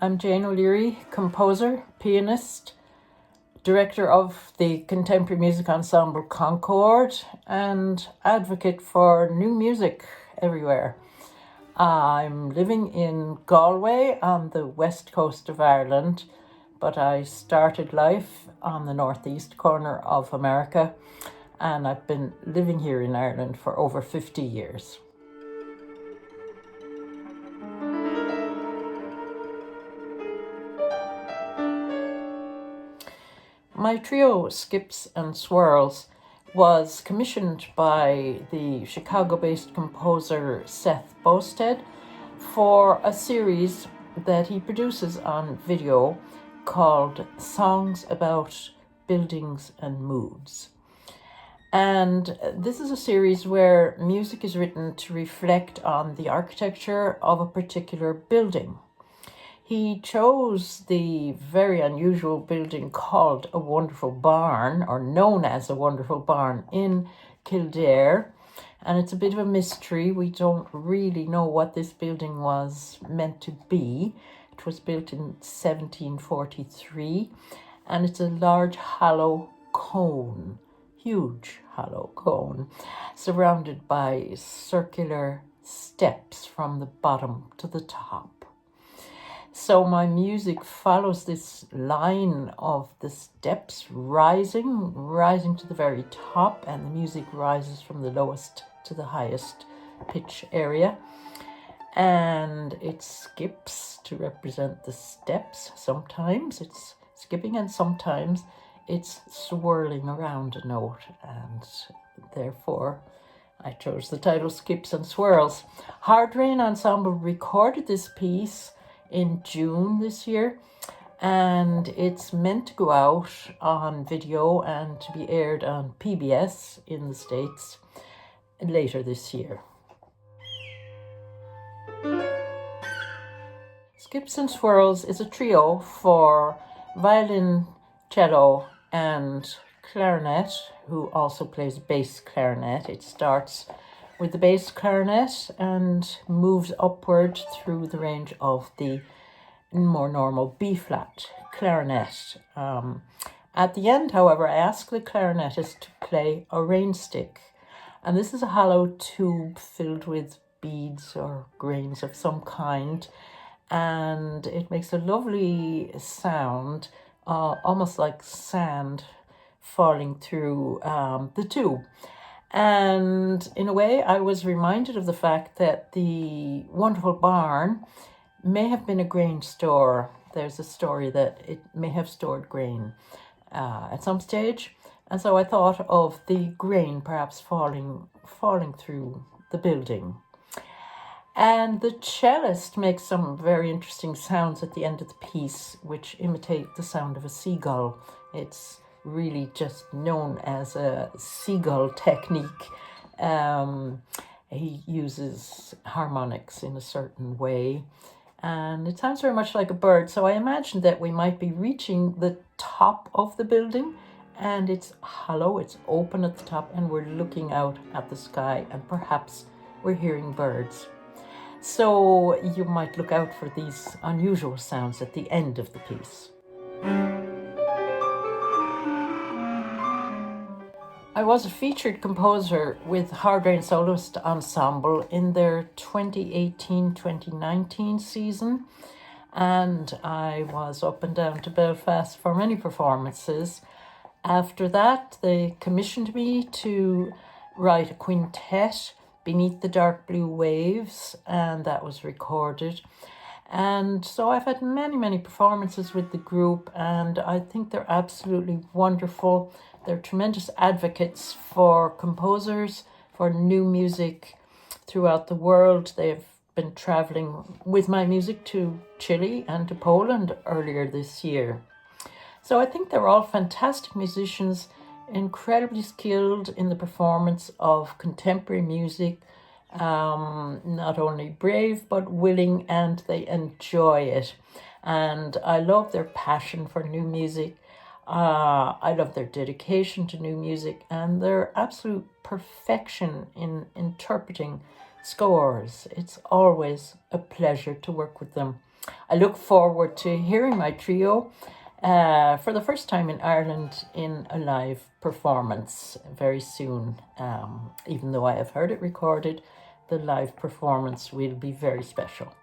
I'm Jane O'Leary, composer, pianist, director of the contemporary music ensemble Concord, and advocate for new music everywhere. I'm living in Galway on the west coast of Ireland, but I started life on the northeast corner of America, and I've been living here in Ireland for over 50 years. My trio, Skips and Swirls, was commissioned by the Chicago-based composer Seth Bosted for a series that he produces on video called Songs About Buildings and Moods. And this is a series where music is written to reflect on the architecture of a particular building. He chose the very unusual building called a Wonderful Barn, or known as a Wonderful Barn, in Kildare. And it's a bit of a mystery. We don't really know what this building was meant to be. It was built in 1743, and it's a large hollow cone, huge hollow cone, surrounded by circular steps from the bottom to the top. So my music follows this line of the steps rising to the very top, and the music rises from the lowest to the highest pitch area. And it skips to represent the steps. Sometimes it's skipping and sometimes it's swirling around a note, and therefore I chose the title Skips and Swirls. Hard Rain Ensemble recorded this piece in June this year, and it's meant to go out on video and to be aired on PBS in the States later this year. Skips and Swirls is a trio for violin, cello, and clarinet, who also plays bass clarinet. It starts with the bass clarinet and moves upward through the range of the more normal B-flat clarinet. At the end, however, I ask the clarinetist to play a rain stick. And this is a hollow tube filled with beads or grains of some kind. And it makes a lovely sound, almost like sand falling through the tube. And in a way, I was reminded of the fact that the Wonderful Barn may have been a grain store. There's a story that it may have stored grain at some stage. And so I thought of the grain perhaps falling through the building. And the cellist makes some very interesting sounds at the end of the piece, which imitate the sound of a seagull. It's really just known as a seagull technique. He uses harmonics in a certain way, and it sounds very much like a bird. So I imagined that we might be reaching the top of the building, and it's hollow, it's open at the top, and we're looking out at the sky, and perhaps we're hearing birds. So you might look out for these unusual sounds at the end of the piece. I was a featured composer with Hard Rain SoloistEnsemble in their 2018-2019 season, and I was up and down to Belfast for many performances. After that, they commissioned me to write a quintet, Beneath the Dark Blue Waves, and that was recorded. And so I've had many performances with the group, and I think they're absolutely wonderful. They're tremendous advocates for composers, for new music throughout the world. They've been traveling with my music to Chile and to Poland earlier this year. So I think they're all fantastic musicians, incredibly skilled in the performance of contemporary music, not only brave but willing, and they enjoy it. And I love their passion for new music. I love their dedication to new music and their absolute perfection in interpreting scores. It's always a pleasure to work with them. I look forward to hearing my trio for the first time in Ireland in a live performance very soon. Even though I have heard it recorded, the live performance will be very special.